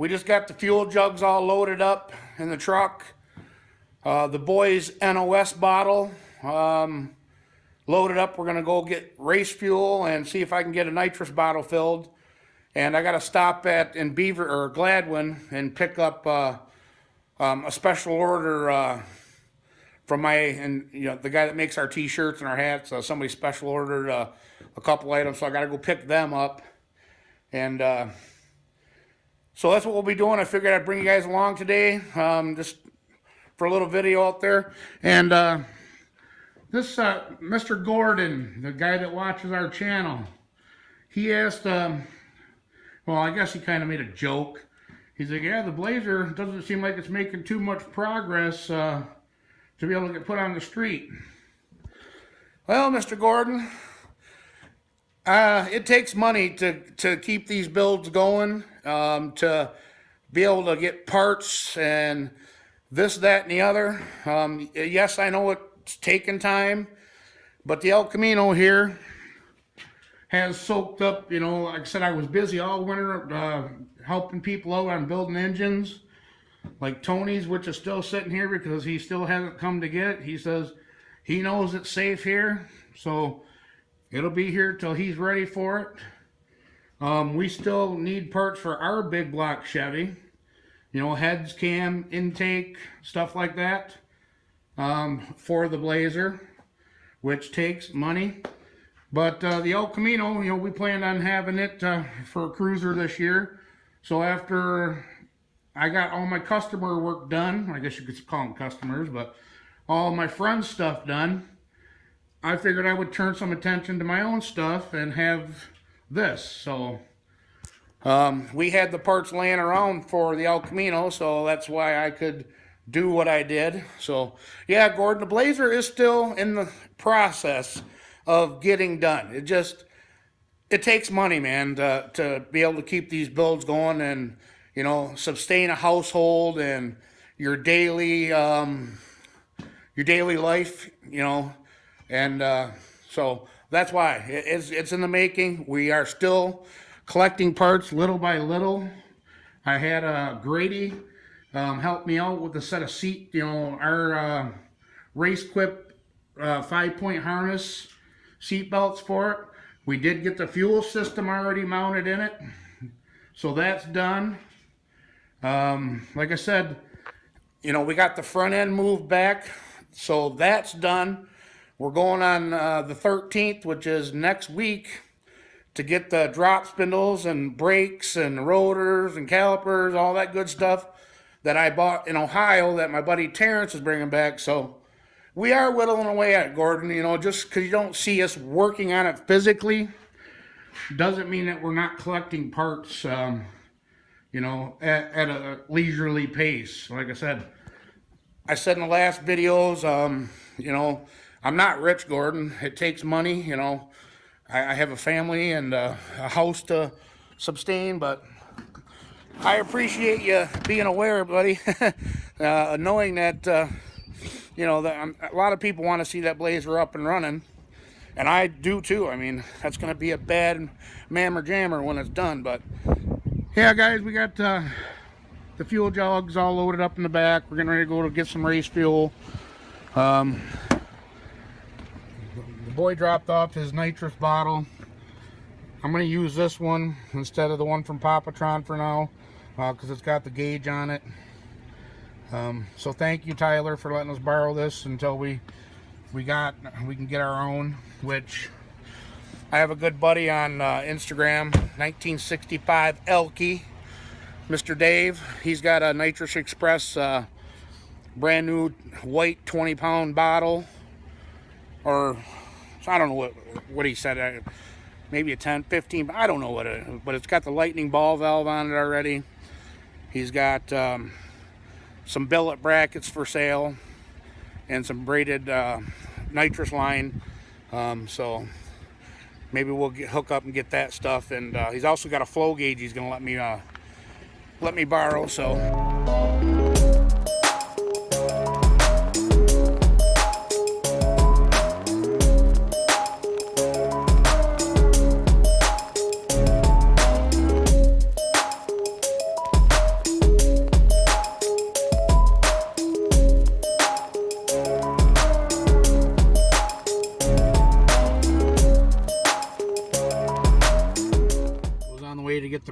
We just got the fuel jugs all loaded up in the truck. The boys' NOS bottle loaded up. We're gonna go get race fuel and see if I can get a nitrous bottle filled. And I got to stop in Beaver or Gladwin and pick up a special order from the guy that makes our T-shirts and our hats. Somebody special ordered a couple items, so I got to go pick them up. And so that's what we'll be doing. I figured I'd bring you guys along today, just for a little video out there. And this Mr. Gordon, the guy that watches our channel, he asked. Well, I guess he kind of made a joke. He's like, yeah, the Blazer doesn't seem like it's making too much progress to be able to get put on the street. Well, Mr. Gordon, it takes money to keep these builds going, to be able to get parts and this, that, and the other. Yes, I know it's taking time, but the El Camino here has soaked up, like I said, I was busy all winter helping people out on building engines, like Tony's, which is still sitting here because he still hasn't come to get it. He says he knows it's safe here, so it'll be here till he's ready for it. We still need parts for our big block Chevy, heads, cam, intake, stuff like that, for the Blazer, which takes money. But the El Camino, we planned on having it for a cruiser this year. So after I got all my customer work done, I guess you could call them customers, but all my friends' stuff done, I figured I would turn some attention to my own stuff and have this. So we had the parts laying around for the El Camino, so that's why I could do what I did. So yeah, Gordon, the Blazer is still in the process of getting done. It takes money, man, to be able to keep these builds going and sustain a household and your daily life, and so that's why it's in the making. We are still collecting parts little by little. I had Grady help me out with a set of seat, our race quip 5-point harness seat belts for it. We did get the fuel system already mounted in it, so that's done. Like I said, we got the front end moved back, so that's done. We're going on the 13th, which is next week, to get the drop spindles and brakes and rotors and calipers, all that good stuff that I bought in Ohio that my buddy Terrence is bringing back. So we are whittling away at it, Gordon. Just because you don't see us working on it physically doesn't mean that we're not collecting parts, at a leisurely pace. Like I said in the last videos, I'm not rich, Gordon. It takes money, I have a family and a house to sustain, but I appreciate you being aware, buddy, knowing that, a lot of people want to see that Blazer up and running, and I do too. I mean, that's going to be a bad mammer jammer when it's done, but yeah, guys, we got the fuel jugs all loaded up in the back. We're getting ready to go to get some race fuel. The boy dropped off his nitrous bottle. I'm going to use this one instead of the one from Papatron for now, because it's got the gauge on it. So thank you, Tyler, for letting us borrow this until we can get our own, which I have a good buddy on Instagram, 1965 elco, Mr. Dave. He's got a Nitrous Express brand new white 20-pound bottle, or I don't know what he said, maybe a 10, 15, I don't know what it is, but it's got the lightning ball valve on it already. He's got some billet brackets for sale and some braided nitrous line, so maybe we'll hook up and get that stuff. And he's also got a flow gauge he's gonna let me borrow. So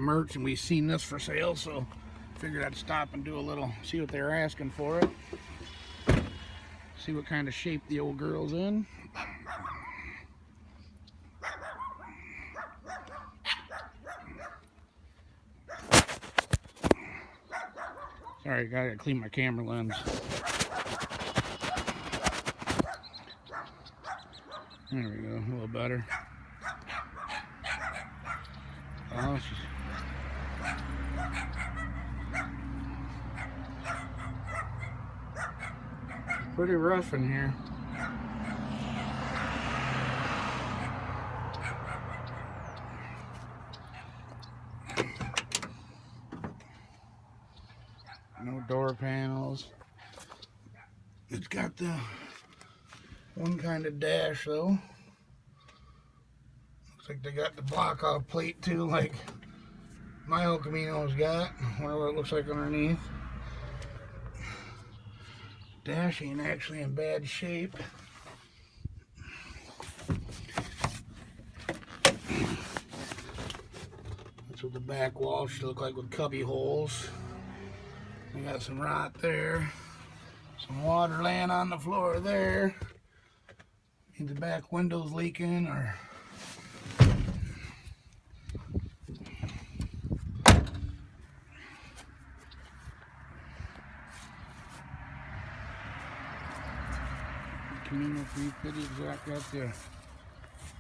the merch, and we seen this for sale, so figured I'd stop and do a little, see what they were asking for it. See what kind of shape the old girl's in. Sorry, I gotta clean my camera lens. There we go, a little better. Oh, she's pretty rough in here. No door panels. It's got the one kind of dash though. Looks like they got the block off plate too, like my El Camino's got. I wonder what it looks like underneath. Dash ain't actually in bad shape. That's what the back wall should look like with cubby holes. We got some rot there. Some water laying on the floor there. Maybe the back window's leaking or... Camino 350 exact, got the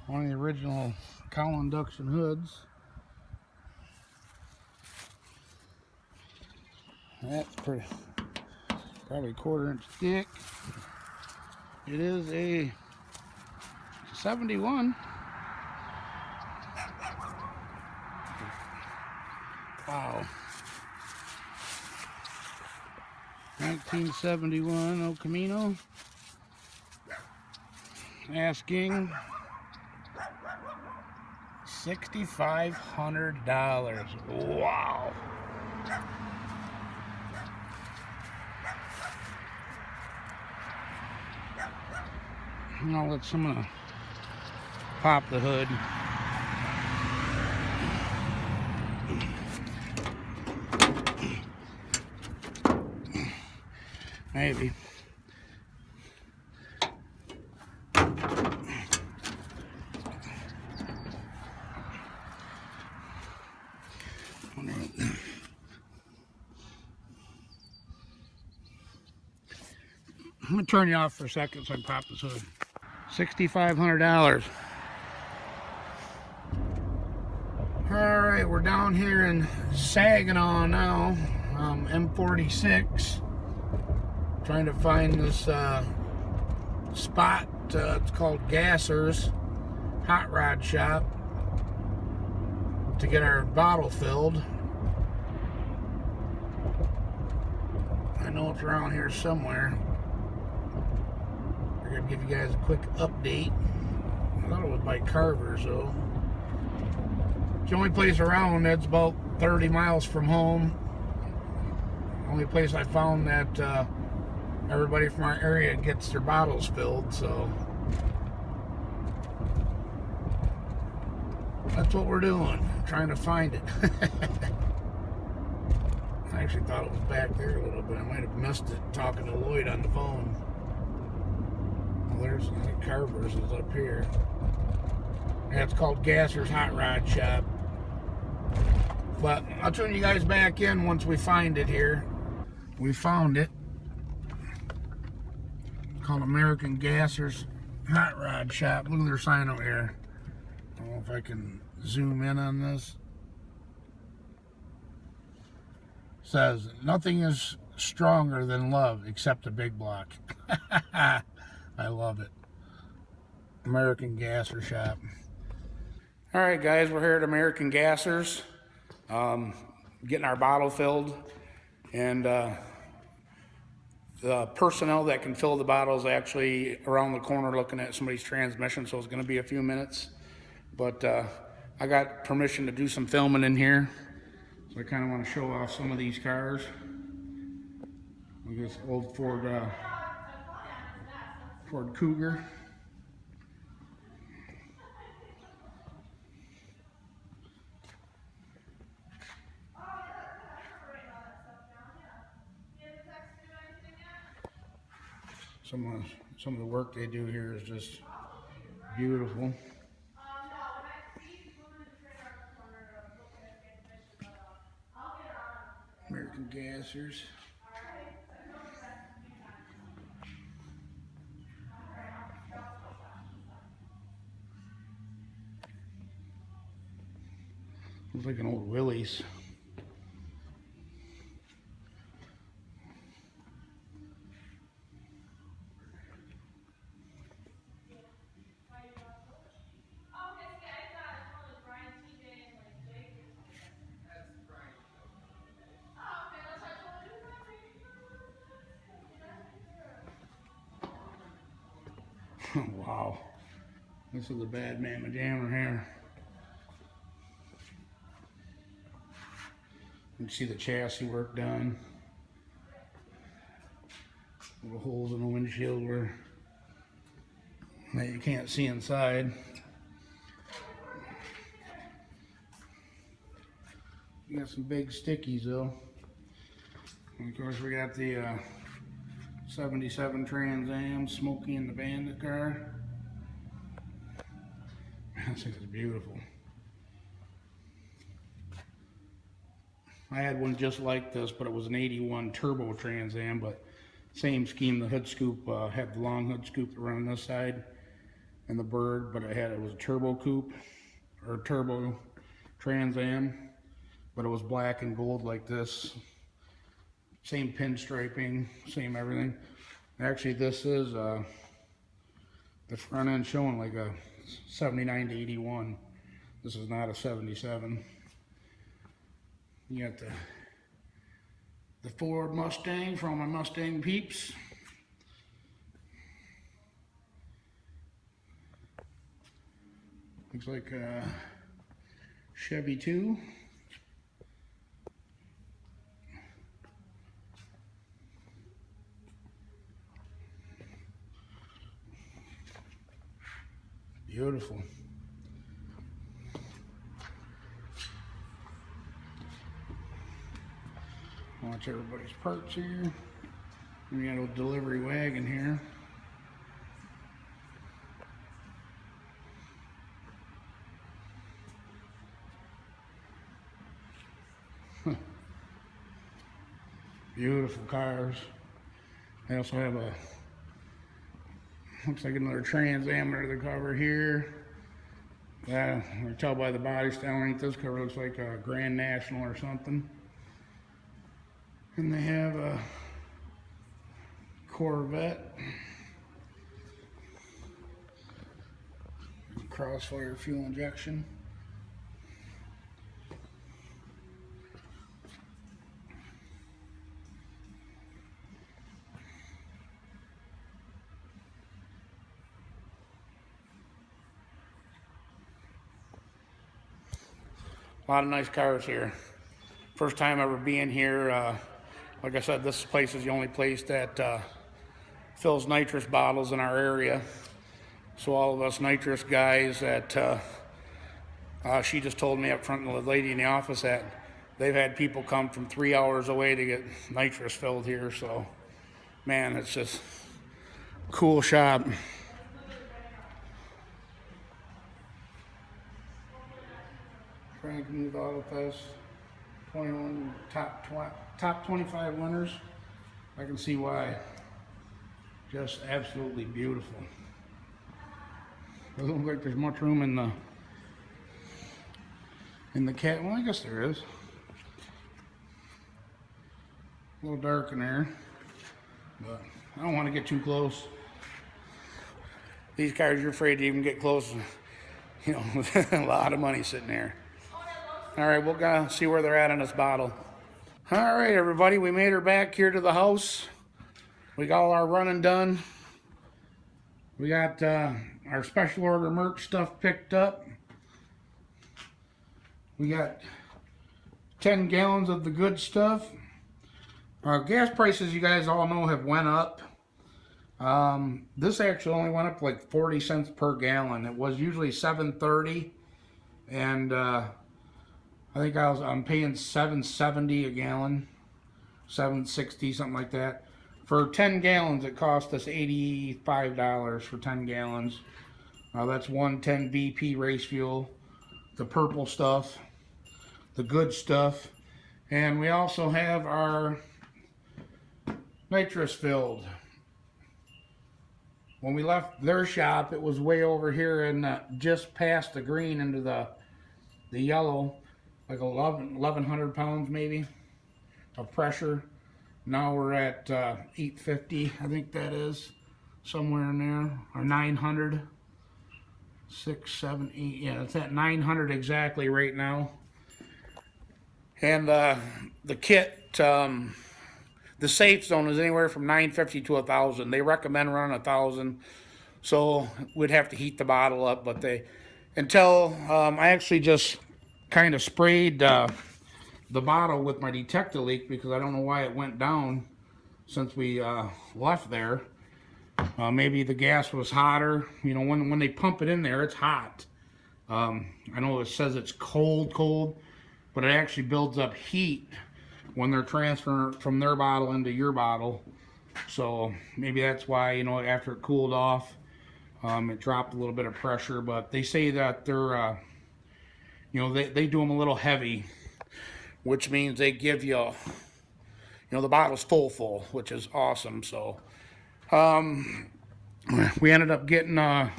one of the original cowl induction hoods. That's pretty, probably 1/4 inch thick. It is a 71. Wow. 1971 El Camino. Asking $6,500. Wow. Now let's, I'm gonna pop the hood. Maybe. I'm gonna turn you off for a second so I can pop this hood. $6,500. All right, we're down here in Saginaw now, M46, trying to find this spot. It's called Gasser's Hot Rod Shop to get our bottle filled. I know it's around here somewhere. I'm gonna give you guys a quick update. I thought it was by Carver's though. It's the only place around that's about 30 miles from home. Only place I found that everybody from our area gets their bottles filled, so that's what we're doing, trying to find it. I actually thought it was back there a little bit. I might have missed it talking to Lloyd on the phone. Well, there's Carver's is up here. Yeah, it's called Gasser's Hot Rod Shop. But I'll tune you guys back in once we find it here. We found it. It's called American Gasser's Hot Rod Shop. Look at their sign over here. I don't know if I can zoom in on this. It says, nothing is stronger than love except a big block. I love it. American Gasser Shop. All right, guys, we're here at American Gasser's, getting our bottle filled, and the personnel that can fill the bottles actually around the corner looking at somebody's transmission, so it's going to be a few minutes. But I got permission to do some filming in here, so I kind of want to show off some of these cars. Look at this old Ford Cougar. Some of the work they do here is just beautiful. American gassers. Looks like an old Willys. Wow, this is a bad mamma jammer here. You can see the chassis work done. Little holes in the windshield where that you can't see inside. You got some big stickies though. And of course we got the 77 Trans Am, Smokey and the Bandit car. This thing is beautiful. I had one just like this, but it was an 81 Turbo Trans Am, but same scheme. The hood scoop had the long hood scoop around this side and the bird, but it was a turbo coupe or turbo Trans Am, but it was black and gold like this. Same pinstriping, same everything. Actually, this is the front end showing like a 79 to 81. This is not a 77. You got the Ford Mustang for all my Mustang peeps. Looks like a Chevy 2. Beautiful. Watch everybody's parts here. We got a delivery wagon here. Beautiful cars. They also have a, looks like another Trans Am under the cover here. I can tell by the body style underneath this cover, looks like a Grand National or something. And they have a Corvette. Crossfire fuel injection. A lot of nice cars here. First time ever being here. Like I said, this place is the only place that fills nitrous bottles in our area. So all of us nitrous guys that she just told me up front, the lady in the office, that they've had people come from 3 hours away to get nitrous filled here. So, man, it's just a cool shop. Frank Muth Auto Fest, 21 top 25 winners. I can see why. Just absolutely beautiful. Doesn't look like there's much room in the cat. Well, I guess there is. A little dark in there, but I don't want to get too close. These cars, you're afraid to even get close. You know, a lot of money sitting there. All right, we'll go see where they're at on this bottle. All right, everybody, we made her back here to the house. We got all our running done. We got our special order merch stuff picked up. We got 10 gallons of the good stuff. Gas prices, you guys all know, have went up. This actually only went up like 40 cents per gallon. It was usually $7.30, and I think I'm paying $7.70 a gallon, $7.60, something like that, For 10 gallons, it cost us $85 for 10 gallons. That's 110 VP race fuel, the purple stuff, the good stuff. And we also have our nitrous filled. When we left their shop, it was way over here and just past the green into the yellow, like 1,100 pounds maybe of pressure. Now we're at 850, I think that is, somewhere in there, or 900, 6, 7, 8, yeah, it's at 900 exactly right now. And the kit, the safe zone is anywhere from 950 to 1,000. They recommend running 1,000, so we'd have to heat the bottle up. But until I actually just kind of sprayed the bottle with my detector leak because I don't know why it went down since we left there. Maybe the gas was hotter. You know, when they pump it in there, it's hot. I know it says it's cold, but it actually builds up heat when they're transferring it from their bottle into your bottle. So maybe that's why, you know, after it cooled off, it dropped a little bit of pressure. But they say that they're, you know, they do them a little heavy, which means they give you, you know, the bottle's full, which is awesome. So we ended up getting a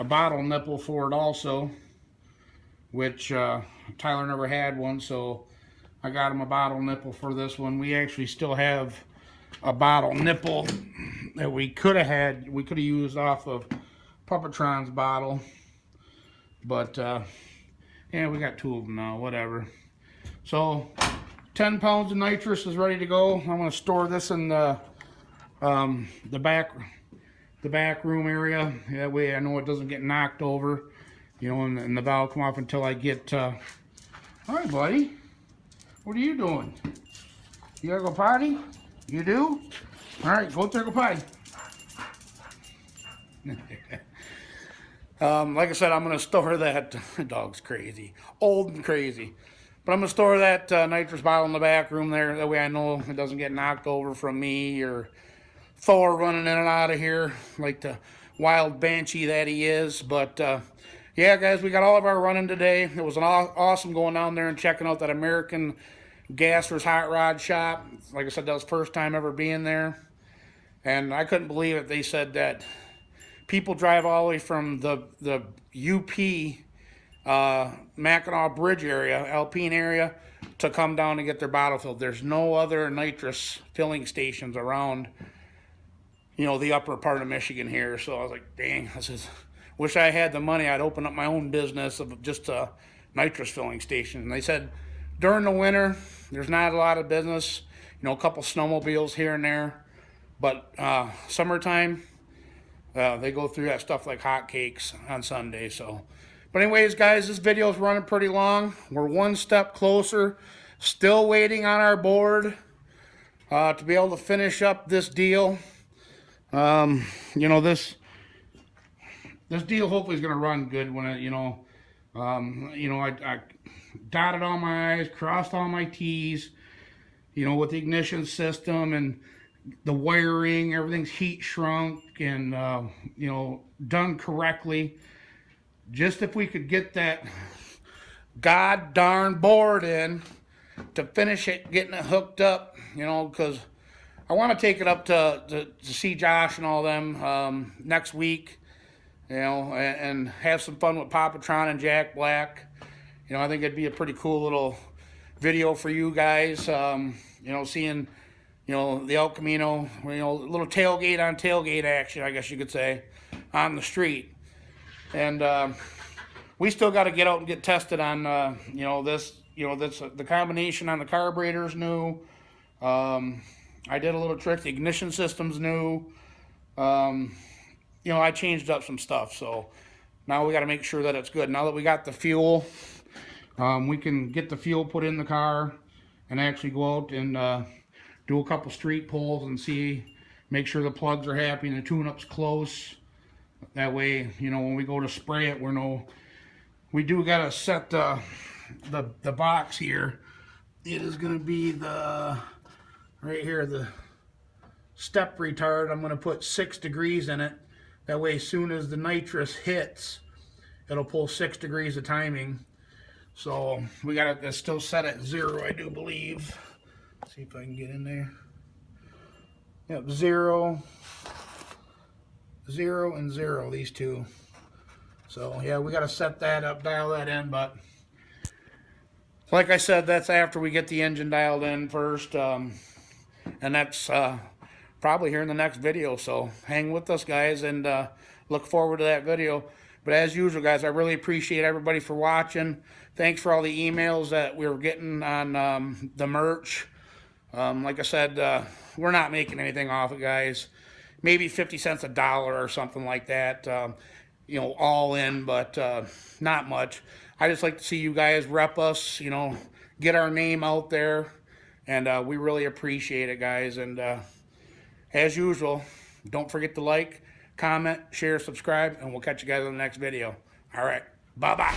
bottle nipple for it also, which Tyler never had one, so I got him a bottle nipple for this one. We actually still have a bottle nipple that we could have had. We could have used off of Puppetron's bottle, but yeah, we got 2 of them now, whatever. So 10 pounds of nitrous is ready to go. I'm going to store this in the back room area. That way I know it doesn't get knocked over, you know, and the valve come off until I get all right, buddy, what are you doing? You gotta go potty? You do? All right, go there, go potty. Like I said, I'm gonna store that. Dog's crazy, old and crazy, but I'm gonna store that nitrous bottle in the back room there. That way I know it doesn't get knocked over from me or Thor running in and out of here like the wild banshee that he is. But yeah, guys, we got all of our running today. It was an awesome going down there and checking out that American Gasser's Hot Rod Shop. Like I said, that was the first time ever being there, and I couldn't believe it. They said that people drive all the way from the UP Mackinac Bridge area, Alpine area, to come down and get their bottle filled. There's no other nitrous filling stations around, you know, the upper part of Michigan here. So I was like, dang, wish I had the money. I'd open up my own business of just a nitrous filling station. And they said during the winter, there's not a lot of business, you know, a couple snowmobiles here and there. But summertime, they go through that stuff like hotcakes on Sunday. So, but anyways, guys, this video is running pretty long. We're one step closer. Still waiting on our board to be able to finish up this deal. You know, this deal hopefully is going to run good when it, you know, I dotted all my I's, crossed all my T's, you know, with the ignition system and the wiring, everything's heat shrunk and, you know, done correctly. Just if we could get that god darn board in to finish it, getting it hooked up, you know, because I want to take it up to see Josh and all them next week, you know, and have some fun with Papatron and Jack Black. You know, I think it'd be a pretty cool little video for you guys, you know, seeing, you know, the El Camino, you know, a little tailgate on tailgate action, I guess you could say, on the street. And we still got to get out and get tested on, you know, the combination on the carburetor's new. I did a little trick. The ignition system's new. You know, I changed up some stuff. So now we got to make sure that it's good. Now that we got the fuel, we can get the fuel put in the car and actually go out and do a couple street pulls and make sure the plugs are happy and the tune-up's close. That way, you know, when we go to spray it, we do got to set the box here. It is going to be right here, step retard. I'm going to put 6 degrees in it. That way, as soon as the nitrous hits, it'll pull 6 degrees of timing. So we got it still set at 0, I do believe. Let's see if I can get in there. Yep, 0, 0, and 0, these two. So yeah, we got to set that up, dial that in, but like I said, that's after we get the engine dialed in first, and that's probably here in the next video. So hang with us, guys, and look forward to that video. But as usual, guys, I really appreciate everybody for watching. Thanks for all the emails that we were getting on the merch. Like I said, we're not making anything off it, guys. Maybe 50 cents a dollar or something like that, you know, all in, but not much. I just like to see you guys rep us, you know, get our name out there, and we really appreciate it, guys. And as usual, don't forget to like, comment, share, subscribe, and we'll catch you guys in the next video. All right, bye-bye.